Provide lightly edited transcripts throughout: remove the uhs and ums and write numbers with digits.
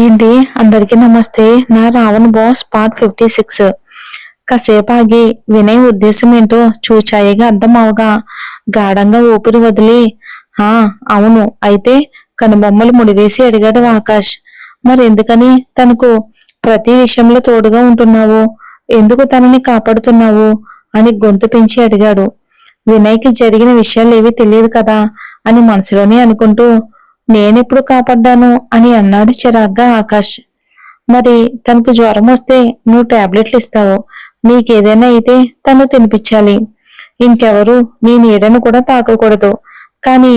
ఏంటి అందరికీ నమస్తే. నా రావణ్ బాస్ పార్ట్ 56. కాసేపు ఆగి వినయ్ ఉద్దేశం ఏంటో చూచాయిగా అర్థం అవగా గాఢంగా ఊపిరి వదిలి ఆ అవును అయితే కనుబొమ్మలు ముడివేసి అడిగాడు ఆకాష్. మరెందుకని తనకు ప్రతి విషయంలో తోడుగా ఉంటున్నావు, ఎందుకు తనని కాపాడుతున్నావు అని గొంతు పెంచి అడిగాడు. వినయ్కి జరిగిన విషయాలేవీ తెలియదు కదా అని మనసులోనే అనుకుంటూ నేనెప్పుడు కాపాడ్డాను అని అన్నాడు చిరాగ్గా ఆకాష్. మరి తనకు జ్వరం వస్తే నువ్వు టాబ్లెట్లు ఇస్తావు, నీకేదైనా అయితే తను తినిపించాలి, ఇంకెవరు నీ నీడను కూడా తాకకూడదు, కానీ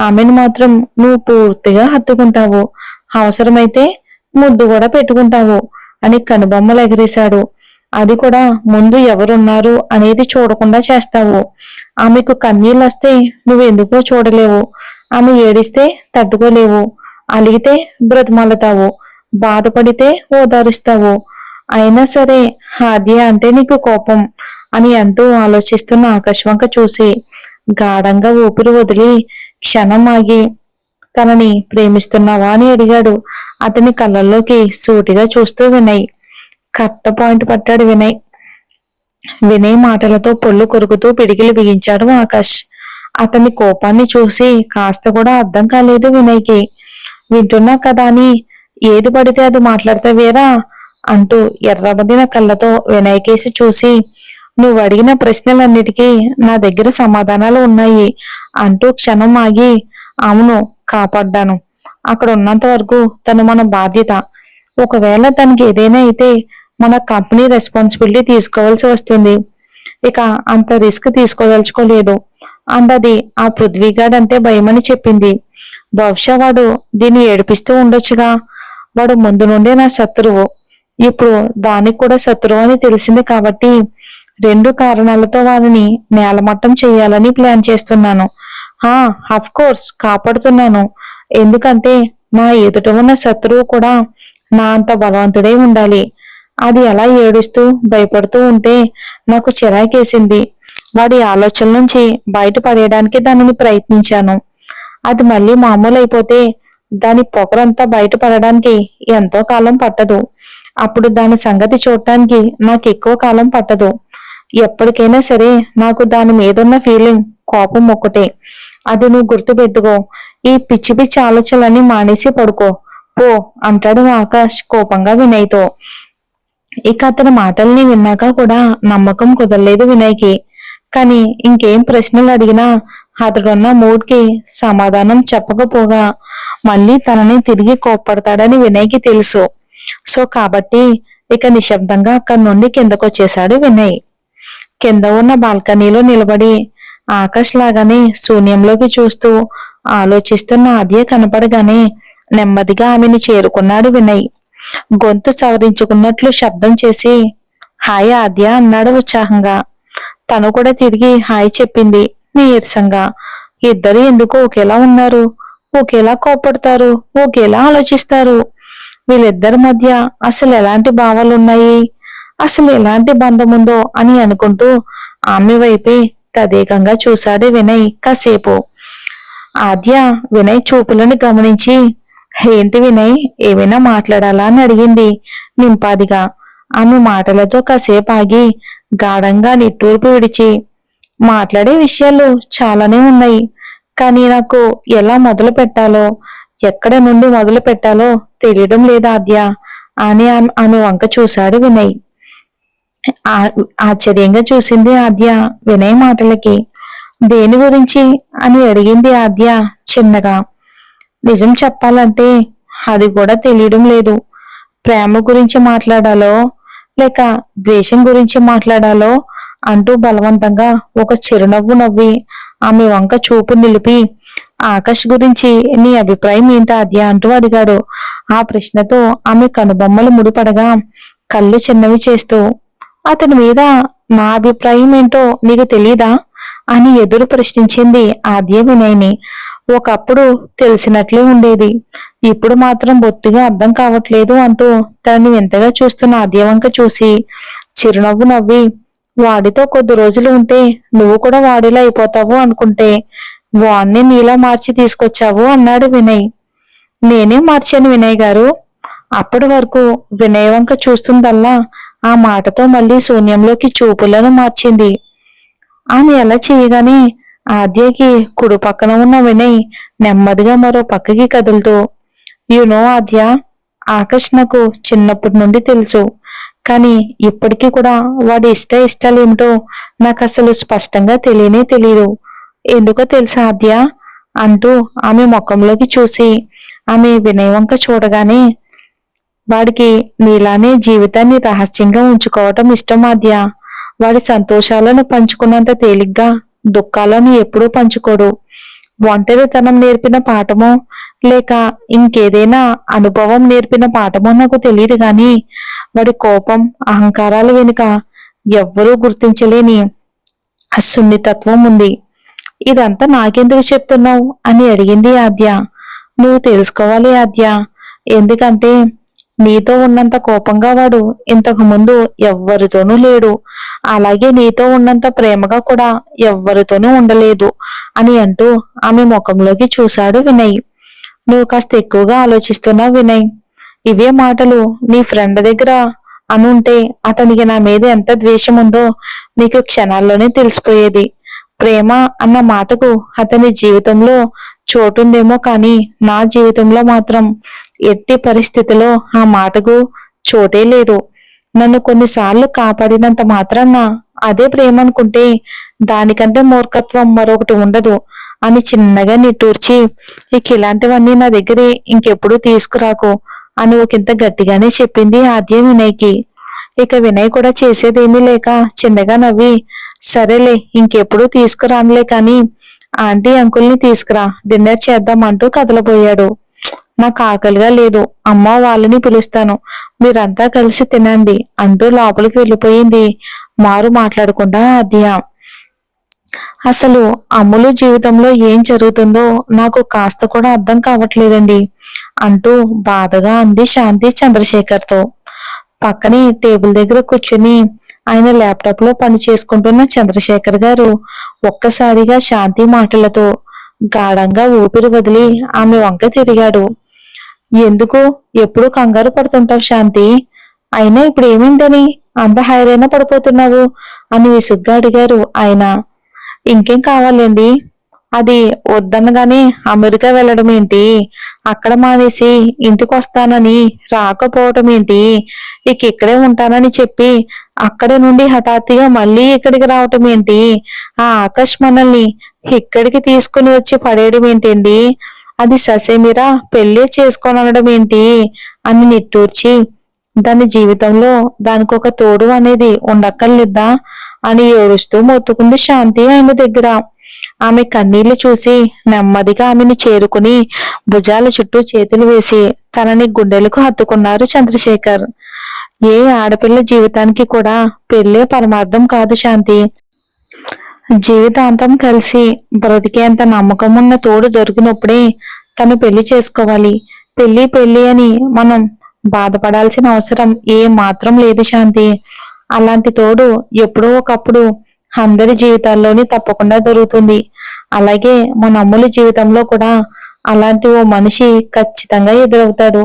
ఆమెను మాత్రం నువ్వు పూర్తిగా హత్తుకుంటావు, అవసరమైతే ముద్దు కూడా పెట్టుకుంటావు అని కనుబొమ్మలు ఎగిరేశాడు. అది కూడా ముందు ఎవరున్నారు అనేది చూడకుండా చేస్తావు. ఆమెకు కన్నీళ్ళు వస్తే నువ్వెందుకో చూడలేవు, ఆమె ఏడిస్తే తట్టుకోలేవు, అలిగితే బ్రతిమాలతావు, బాధపడితే ఓదారుస్తావు. అయినా సరే ఆద్య అంటే నీకు కోపం అని అంటూ ఆలోచిస్తున్న ఆకాశ్ వంక చూసి గాఢంగా ఊపిరి వదిలి క్షణం ఆగి తనని ప్రేమిస్తున్నావా అని అడిగాడు. అతని కళ్ళల్లోకి సూటిగా చూస్తూ వినయ్. కట్ట పాయింట్ పట్టాడు వినయ్. వినయ్ మాటలతో పొళ్ళు కొరుకుతూ పిడికిలు బిగించాడు ఆకాష్. అతని కోపాన్ని చూసి కాస్త కూడా అర్థం కాలేదు వినయ్కి. వింటున్నా కదా అని ఏది పడితే అది మాట్లాడతావేరా అంటూ ఎర్రబడిన కళ్ళతో వినయ్కేసి చూసి నువ్వు అడిగిన ప్రశ్నలన్నిటికీ నా దగ్గర సమాధానాలు ఉన్నాయి అంటూ క్షణం ఆగి అవును కాపాడ్డాను, అక్కడ ఉన్నంత వరకు తను మన బాధ్యత, ఒకవేళ తనకి ఏదైనా అయితే మన కంపెనీ రెస్పాన్సిబిలిటీ తీసుకోవాల్సి వస్తుంది, ఇక అంత రిస్క్ తీసుకోదలుచుకోలేదు అన్నది. ఆ పృథ్వీగాడ్ అంటే భయమని చెప్పింది. బహుశా వాడు దీన్ని ఏడిపిస్తూ ఉండొచ్చుగా, వాడు ముందు నుండే నా శత్రువు, ఇప్పుడు దానికి కూడా శత్రువు అని తెలిసింది కాబట్టి 2 కారణాలతో వారిని నేలమట్టం చెయ్యాలని ప్లాన్ చేస్తున్నాను. అఫ్ కోర్స్ కాపాడుతున్నాను, ఎందుకంటే నా ఎదుట ఉన్న శత్రువు కూడా నా అంత బలవంతుడై ఉండాలి. అది అలా ఏడుస్తూ భయపడుతూ ఉంటే నాకు చిరాకేసింది. వాడి ఆలోచనల నుంచి బయటపడేయడానికి దానిని ప్రయత్నించాను. అది మళ్ళీ మామూలు అయిపోతే దాని పొగరంతా బయటపడడానికి ఎంతో కాలం పట్టదు. అప్పుడు దాని సంగతి చూడటానికి నాకు ఎక్కువ కాలం పట్టదు. ఎప్పటికైనా సరే నాకు దాని మీదున్న ఫీలింగ్ కోపం ఒక్కటే. అది నువ్వు గుర్తుపెట్టుకో. ఈ పిచ్చి పిచ్చి ఆలోచనలన్నీ మానేసి పడుకో పో అంటాడు ఆకాష్ కోపంగా వినయ్తో. ఇక అతని మాటల్ని విన్నాక కూడా నమ్మకం కుదరలేదు వినయ్కి. కానీ ఇంకేం ప్రశ్నలు అడిగినా అతడున్న మూడ్కి సమాధానం చెప్పకపోగా మళ్ళీ తనని తిరిగి కోప్పడతాడని వినయ్కి తెలుసు. సో కాబట్టి ఇక నిశ్శబ్దంగా అక్కడి నుండి కిందకొచ్చేశాడు వినయ్. కింద ఉన్న బాల్కనీలో నిలబడి ఆకాష్ లాగానే శూన్యంలోకి చూస్తూ ఆలోచిస్తున్న ఆద్య కనపడగానే నెమ్మదిగా ఆమెని చేరుకున్నాడు వినయ్. గొంతు సవరించుకున్నట్లు శబ్దం చేసి హాయ్ ఆద్య అన్నాడు ఉత్సాహంగా. తను కూడా తిరిగి హాయ్ చెప్పింది నీరసంగా. ఇద్దరు ఎందుకో ఒకేలా ఉన్నారు, ఒకేలా కోపడతారు, ఒకేలా ఆలోచిస్తారు. వీళ్ళిద్దరి మధ్య అసలు ఎలాంటి భావాలున్నాయి, అసలు ఎలాంటి బంధం ఉందో అని అనుకుంటూ ఆమె వైపే తదేకంగా చూశాడు వినయ్ కాసేపు. ఆద్య వినయ్ చూపులను గమనించి ఏంటి వినయ్ ఏమైనా మాట్లాడాలా అని అడిగింది నింపాదిగా. ఆమె మాటలతో కాసేపు ఆగి గాఢంగా నిట్టూర్పు విడిచి మాట్లాడే విషయాలు చాలానే ఉన్నాయి, కానీ నాకు ఎలా మొదలు పెట్టాలో, ఎక్కడ నుండి మొదలు పెట్టాలో తెలియడం లేదు ఆద్య అని ఆమె వంక చూశాడు వినయ్. ఆశ్చర్యంగా చూసింది ఆద్య వినయ్ మాటలకి. దేని గురించి అని అడిగింది ఆద్య చిన్నగా. నిజం చెప్పాలంటే అది కూడా తెలియడం లేదు. ప్రేమ గురించి మాట్లాడాలో లేక ద్వేషం గురించి మాట్లాడాలో అంటూ బలవంతంగా ఒక చిరునవ్వు నవ్వి ఆమె వంక చూపు నిలిపి ఆకాష్ గురించి నీ అభిప్రాయం ఏంటి ఆద్య అంటూ అడిగాడు. ఆ ప్రశ్నతో ఆమె కనుబొమ్మలు ముడిపడగా కళ్ళు చిన్నవి చేస్తూ అతని మీద నా అభిప్రాయం ఏంటో నీకు తెలీదా అని ఎదురు ప్రశ్నించింది ఆద్య వినయ్ని. ఒకప్పుడు తెలిసినట్లే ఉండేది, ఇప్పుడు మాత్రం బొత్తిగా అర్థం కావట్లేదు అంటూ తనని వింతగా చూస్తున్న ఆద్య వంక చూసి చిరునవ్వు నవ్వి వాడితో కొద్ది రోజులు ఉంటే నువ్వు కూడా వాడిలా అయిపోతావు అనుకుంటే వాణ్ణి నీలా మార్చి తీసుకొచ్చావు అన్నాడు వినయ్. నేనే మార్చాను వినయ్ గారు, అప్పటి వరకు వినయ్ వంక చూస్తుందల్లా ఆ మాటతో మళ్ళీ శూన్యంలోకి చూపులను మార్చింది. ఆమె అలా చేయగానే ఆద్యకి కుడి పక్కన ఉన్న వినయ్ నెమ్మదిగా మరో పక్కకి కదులుతూ, ఆద్య, ఆకాష్ నాకు చిన్నప్పటి నుండి తెలుసు. కానీ ఇప్పటికీ కూడా వాడి ఇష్టాలు ఏమిటో నాకు అసలు స్పష్టంగా తెలియనే తెలియదు. ఎందుకో తెలుసా ఆద్య అంటూ ఆమె ముఖంలోకి చూసి ఆమె వినయ్ వంక చూడగానే, వాడికి నీలానే జీవితాన్ని రహస్యంగా ఉంచుకోవటం ఇష్టం ఆద్య. వాడి సంతోషాలను పంచుకున్నంత తేలిగ్గా దుఃఖాలను ఎప్పుడూ పంచుకోడు. ఒంటరితనం నేర్పిన పాఠమో లేక ఇంకేదైనా అనుభవం నేర్పిన పాఠమో నాకు తెలియదు గాని వాడి కోపం, అహంకారాల వెనుక ఎవ్వరూ గుర్తించలేని సున్నితత్వం ఉంది. ఇదంతా నాకెందుకు చెప్తున్నావు అని అడిగింది ఆద్య. నువ్వు తెలుసుకోవాలి ఆద్య. ఎందుకంటే నీతో ఉన్నంత కోపంగా వాడు ఇంతకు ముందు ఎవ్వరితోనూ లేడు. అలాగే నీతో ఉన్నంత ప్రేమగా కూడా ఎవ్వరితోనూ ఉండలేదు అని అంటూ ఆమె ముఖంలోకి చూశాడు వినయ్. నువ్వు కాస్త ఎక్కువగా ఆలోచిస్తున్నావు వినయ్. ఇవే మాటలు నీ ఫ్రెండ్ దగ్గర అనుంటే అతనికి నా మీద ఎంత ద్వేషం ఉందో నీకు క్షణాల్లోనే తెలిసిపోయేది. ప్రేమ అన్న మాటకు అతని జీవితంలో చోటుందేమో కానీ నా జీవితంలో మాత్రం ఎట్టి పరిస్థితిలో ఆ మాటకు చోటే లేదు. నన్ను కొన్నిసార్లు కాపాడినంత మాత్రాన అదే ప్రేమ అనుకుంటే దానికంటే మూర్ఖత్వం మరొకటి ఉండదు అని చిన్నగా నిట్టూర్చి, ఇక ఇలాంటివన్నీ నా దగ్గర ఇంకెప్పుడు తీసుకురాకు అని ఒకంత గట్టిగానే చెప్పింది ఆద్య వినయ్కి. ఇక వినయ్ కూడా చేసేదేమీ లేక చిన్నగా నవ్వి, సరేలే ఇంకెప్పుడు తీసుకురానులే కాని ఆంటీ అంకుల్ని తీసుకురా, డిన్నర్ చేద్దాం అంటూ కదలబోయాడు. నాకు ఆకలిగా లేదు, అమ్మ వాళ్ళని పిలుస్తాను, మీరంతా కలిసి తినండి అంటూ లోపలికి వెళ్ళిపోయింది మారు మాట్లాడకుండా ఆద్య. అసలు అమ్ములు జీవితంలో ఏం జరుగుతుందో నాకు కాస్త కూడా అర్థం కావట్లేదండి అంటూ బాధగా అంది శాంతి చంద్రశేఖర్తో. పక్కనే టేబుల్ దగ్గర కూర్చుని ఆయన ల్యాప్టాప్ లో పని చేసుకుంటున్న చంద్రశేఖర్ గారు ఒక్కసారిగా శాంతి మాటలతో గాఢంగా ఊపిరి వదిలి ఆమె వంక తిరిగాడు. ఎందుకు ఎప్పుడు కంగారు పడుతుంటావు శాంతి? అయినా ఇప్పుడు ఏమైందని అంత హైరైన పడిపోతున్నావు అని విసుగ్గా అడిగారు ఆయన. ఇంకేం కావాలండి? అది వద్దనగానే అమెరికా వెళ్ళడం ఏంటి? అక్కడ మానేసి ఇంటికి వస్తానని రాకపోవటం ఏంటి? ఇక ఇక్కడే ఉంటానని చెప్పి అక్కడ నుండి హఠాత్తుగా మళ్ళీ ఇక్కడికి రావటం ఏంటి? ఆ ఆకాష్ మనల్ని ఇక్కడికి తీసుకుని వచ్చి పడేయడం ఏంటండి? అది ససేమిరా పెళ్లి చేసుకోనడం ఏంటి అని నిట్టూర్చి, దాని జీవితంలో దానికి ఒక తోడు అనేది ఉండక్కర్లేదా అని ఏడుస్తూ మొత్తుకుంది శాంతి ఆయన దగ్గర. ఆమె కన్నీళ్లు చూసి నెమ్మదిగా ఆమెను చేరుకుని భుజాల చుట్టూ చేతులు వేసి తనని గుండెలకు హత్తుకున్నారు చంద్రశేఖర్. ఏ ఆడపిల్ల జీవితానికి కూడా పెళ్లే పరమార్థం కాదు శాంతి. జీవితాంతం కలిసి బ్రతికేంత నమ్మకం ఉన్న తోడు దొరికినప్పుడే తను పెళ్లి చేసుకోవాలి. పెళ్లి పెళ్లి అని మనం బాధపడాల్సిన అవసరం ఏ మాత్రం లేదు శాంతి. అలాంటి తోడు ఎప్పుడో ఒకప్పుడు అందరి జీవితాల్లోని తప్పకుండా దొరుకుతుంది. అలాగే మన అమ్ముల జీవితంలో కూడా అలాంటి ఓ మనిషి ఖచ్చితంగా ఎదురవుతాడు.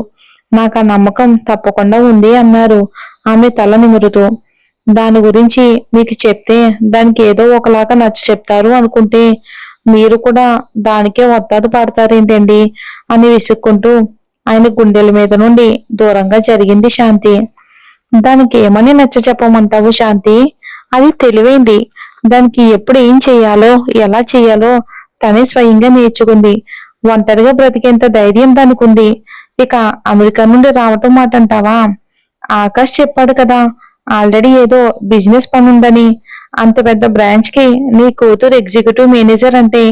నాకు ఆ నమ్మకం తప్పకుండా ఉంది అన్నారు ఆమె తల నిమురుతూ. దాని గురించి మీకు చెప్తే దానికి ఏదో ఒకలాగా నచ్చ చెప్తారు అనుకుంటే మీరు కూడా దానికే వత్తాదు పడతారేంటండి అని విసుక్కుంటూ ఆయన గుండెల మీద నుండి దూరంగా జరిగింది శాంతి. దానికి ఏమని నచ్చ చెప్పమంటావు శాంతి? అది తెలివైంది. దానికి ఎప్పుడు ఏం చెయ్యాలో ఎలా చెయ్యాలో తనే స్వయంగా నేర్చుకుంది. ఒంటరిగా బ్రతికేంత ధైర్యం దానికి ఉంది. ఇక అమెరికా నుండి రావటం మాట అంటావా? ఆకాష్ చెప్పాడు కదా ఆల్రెడీ ఏదో బిజినెస్ పని ఉందని. అంత పెద్ద బ్రాంచ్ కి నీ కూతురు ఎగ్జిక్యూటివ్ మేనేజర్ అంటే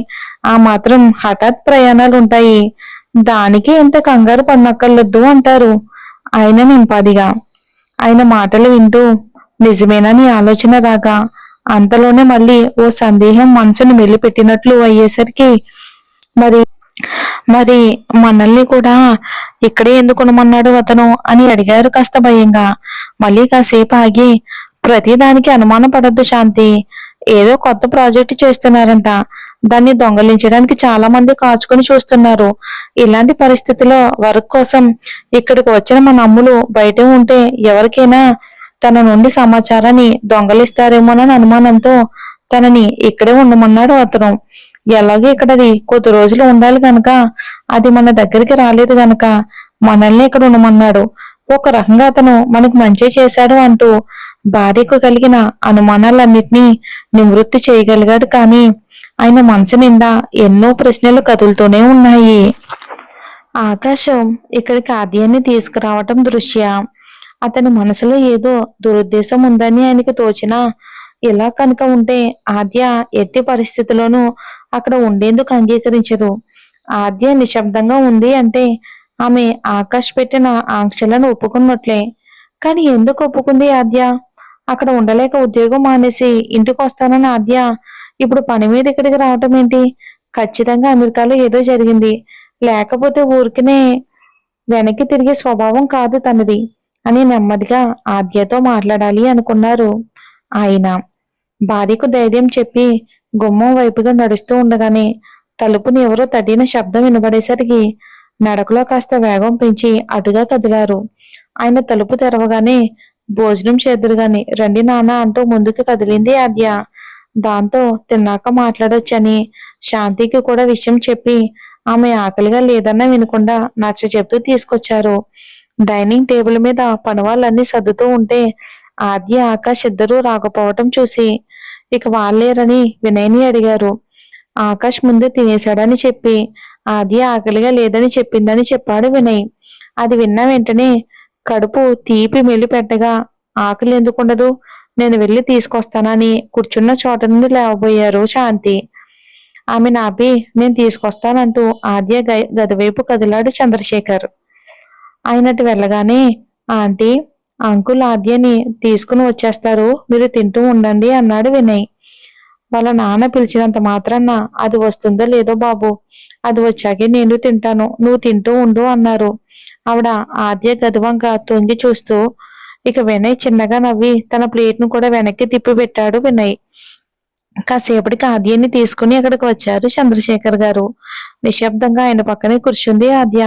ఆ మాత్రం హఠాత్ ప్రయాణాలు ఉంటాయి. దానికి ఎంత కంగారు పడనక్కర్లొద్దు అంటారు ఆయన నింపాదిగా. ఆయన మాటలు వింటూ నిజమేనని ఆలోచన రాగా అంతలోనే మళ్ళీ ఓ సందేహం మనసును మెల్లిపెట్టినట్లు అయ్యేసరికి, మరి మరి మనల్ని కూడా ఇక్కడే ఎందుకునమన్నాడు అతను అని అడిగారు కాస్త భయంగా. మళ్ళీ కాసేపు ఆగి, ప్రతిదానికి అనుమాన పడద్దు శాంతి. ఏదో కొత్త ప్రాజెక్టు చేస్తున్నారంట, దాన్ని దొంగలించడానికి చాలా మంది కాచుకొని చూస్తున్నారు. ఇలాంటి పరిస్థితిలో వర్క్ కోసం ఇక్కడికి వచ్చిన మన అమ్ములు బయటే ఉంటే ఎవరికైనా తన నుండి సమాచారాన్ని దొంగలిస్తారేమోనని అనుమానంతో తనని ఇక్కడే ఉండమన్నాడు అతను. ఎలాగే ఇక్కడది కొద్ది రోజులు ఉండాలి గనక అది మన దగ్గరికి రాలేదు గనక మనల్ని ఇక్కడ ఉండమన్నాడు. ఒక రకంగా అతను మనకు మంచి చేశాడు అంటూ భార్యకు కలిగిన అనుమానాలన్నిటినీ నివృత్తి చేయగలిగాడు. కానీ ఆయన మనసు నిండా ఎన్నో ప్రశ్నలు కదులుతూనే ఉన్నాయి. ఆకాశం ఇక్కడికి ఆద్యాన్ని తీసుకురావటం దృష్ట్యా అతని మనసులో ఏదో దురుద్దేశం ఉందని ఆయనకు తోచినా, ఇలా కనుక ఉంటే ఆద్య ఎట్టి పరిస్థితుల్లోనూ అక్కడ ఉండేందుకు అంగీకరించదు. ఆద్య నిశ్శబ్దంగా ఉంది అంటే ఆమె ఆకాష్ పెట్టిన ఆంక్షలను ఒప్పుకున్నట్లే. కానీ ఎందుకు ఒప్పుకుంది ఆద్య? అక్కడ ఉండలేక ఉద్యోగం మానేసి ఇంటికి వస్తానని ఆద్య ఇప్పుడు పని మీద ఇక్కడికి రావటం ఏంటి? ఖచ్చితంగా అమెరికాలో ఏదో జరిగింది. లేకపోతే ఊరికినే వెనక్కి తిరిగే స్వభావం కాదు తనది అని నెమ్మదిగా ఆద్యతో మాట్లాడాలి అనుకున్నారు ఆయన. భార్యకు ధైర్యం చెప్పి గుమ్మం వైపుగా నడుస్తూ ఉండగానే తలుపుని ఎవరో తట్టిన శబ్దం వినబడేసరికి నడకలో కాస్త వేగం పెంచి అటుగా కదిలారు. ఆయన తలుపు తెరవగానే భోజనం చేదురుగాని రండి నాన్న అంటూ ముందుకు కదిలింది ఆద్య. దాంతో తిన్నాక మాట్లాడొచ్చని శాంతికి కూడా విషయం చెప్పి ఆమె ఆకలిగా లేదన్నా వినకుండా నచ్చ చెప్తూ తీసుకొచ్చారు. డైనింగ్ టేబుల్ మీద పనివాళ్ళన్నీ సర్దుతూ ఉంటే ఆద్య ఆకాష్ ఇద్దరూ రాకపోవటం చూసి ఇక వాళ్ళేరని వినయ్ని అడిగారు. ఆకాష్ ముందే తినేశాడని చెప్పి ఆద్య ఆకలిగా లేదని చెప్పిందని చెప్పాడు వినయ్. అది విన్న వెంటనే కడుపు తీపి మెల్లి పెట్టగా ఆకలి ఎందుకుండదు, నేను వెళ్ళి తీసుకొస్తానని కూర్చున్న చోట నుండి లేవబోయారు శాంతి. ఆమె నాపి నేను తీసుకొస్తానంటూ ఆద్య గదివైపు కదిలాడు చంద్రశేఖర్. ఆయనటి వెళ్ళగానే ఆంటీ అంకుల్ ఆద్యని తీసుకుని వచ్చేస్తారు, మీరు తింటూ ఉండండి అన్నాడు వినయ్. వాళ్ళ నాన్న పిలిచినంత మాత్రాన అది వస్తుందో లేదో బాబు, అది వచ్చాకే నేను తింటాను, నువ్వు తింటూ ఉండు అన్నారు. ఆవిడ ఆద్య గదివంక తొంగి చూస్తూ ఇక వినయ్ చిన్నగా నవ్వి తన ప్లేట్ను కూడా వెనక్కి తిప్పి పెట్టాడు వినయ్. కాసేపటికి ఆద్యని తీసుకుని అక్కడికి వచ్చారు చంద్రశేఖర్ గారు. నిశ్శబ్దంగా ఆయన పక్కనే కూర్చుంది ఆద్య.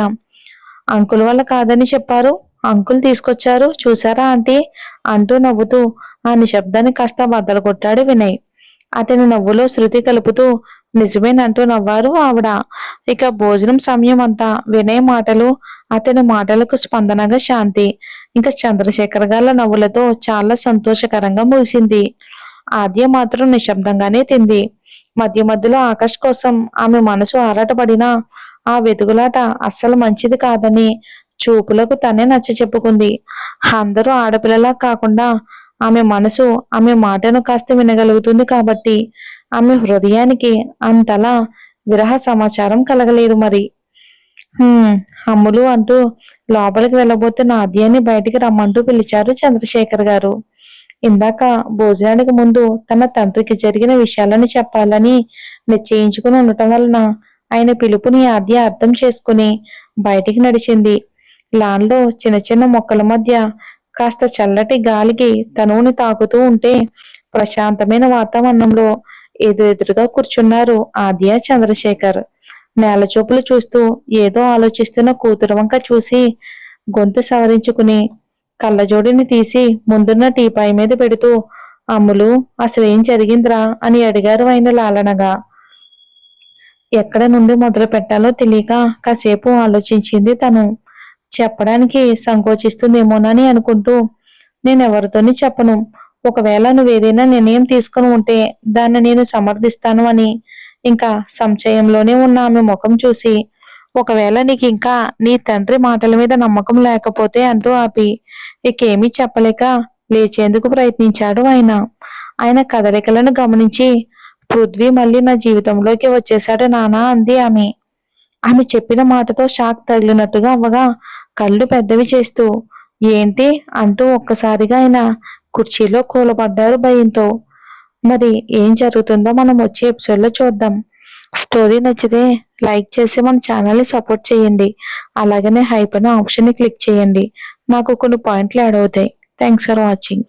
అంకుల్ వల్ల కాదని చెప్పారు, అంకుల్ తీసుకొచ్చారు చూసారా ఆంటీ అంటూ నవ్వుతూ ఆ నిశ్శబ్దాన్ని కాస్త బద్దలు కొట్టాడు వినయ్. అతని నవ్వులో శృతి కలుపుతూ నిజమేనంటూ నవ్వారు ఆవిడ. ఇక భోజనం సమయం అంతా వినయ్ మాటలు, అతని మాటలకు స్పందనగా శాంతి, ఇంకా చంద్రశేఖర్ గారి నవ్వులతో చాలా సంతోషకరంగా ముగిసింది. ఆద్య మాత్రం నిశ్శబ్దంగానే తింది. మధ్య మధ్యలో ఆకాష్ కోసం ఆమె మనసు ఆరాటపడినా ఆ వెతుకులాట అస్సలు మంచిది కాదని చూపులకు తనే నచ్చ చెప్పుకుంది. అందరూ ఆడపిల్లలా కాకుండా ఆమె మనసు ఆమె మాటను కాస్త వినగలుగుతుంది కాబట్టి ఆమె హృదయానికి అంతలా విరహ సమాచారం కలగలేదు మరి. అమ్ములు అంటూ లోపలికి వెళ్ళబోతున్న ఆద్యాన్ని బయటికి రమ్మంటూ పిలిచారు చంద్రశేఖర్ గారు. ఇందాక భోజనానికి ముందు తన తండ్రికి జరిగిన విషయాలను చెప్పాలని నిశ్చయించుకుని ఉండటం వలన ఆయన పిలుపుని ఆద్య అర్థం చేసుకుని బయటికి నడిచింది. లాన్లో చిన్న చిన్న మొక్కల మధ్య కాస్త చల్లటి గాలికి తనువుని తాకుతూ ఉంటే ప్రశాంతమైన వాతావరణంలో ఎదురుగా కూర్చున్నారు ఆద్య చంద్రశేఖర్. నేల చూపులు చూస్తూ ఏదో ఆలోచిస్తున్న కూతురు వంక చూసి గొంతు సవరించుకుని కళ్ళజోడిని తీసి ముందున్న టీపాయ్ మీద పెడుతూ అమ్ములు అసలేం జరిగిందిరా అని అడిగారు ఆయన లాలనగా. ఎక్కడ నుండి మొదలు పెట్టాలో తెలియక కాసేపు ఆలోచించింది తను. చెప్పడానికి సంకోచిస్తుందేమోనని అనుకుంటూ నేనెవరితోని చెప్పను, ఒకవేళ నువ్వేదైనా నిర్ణయం తీసుకుని ఉంటే దాన్ని నేను సమర్థిస్తాను అని ఇంకా సంశయంలోనే ఉన్న ఆమె ముఖం చూసి ఒకవేళ నీకు ఇంకా నీ తండ్రి మాటల మీద నమ్మకం లేకపోతే అంటూ ఆపి ఇకేమీ చెప్పలేక లేచేందుకు ప్రయత్నించాడు ఆయన. ఆయన కదలికలను గమనించి పృథ్వీ మళ్ళీ నా జీవితంలోకి వచ్చేశాడు నానా అంది ఆమె. ఆమె చెప్పిన మాటతో షాక్ తగిలినట్టుగా అవ్వగా కళ్ళు పెద్దవి చేస్తూ ఏంటి అంటూ ఒక్కసారిగా ఆయన కుర్చీలో కూలబడ్డారు భయంతో. మరి ఏం జరుగుతుందో మనం వచ్చే ఎపిసోడ్లో చూద్దాం. స్టోరీ నచ్చితే లైక్ చేసి మన ఛానల్ని సపోర్ట్ చేయండి. అలాగనే హైప్ అనే ఆప్షన్ని క్లిక్ చేయండి. నాకు కొన్ని పాయింట్లు యాడ్ అవుతాయి. Thanks for watching.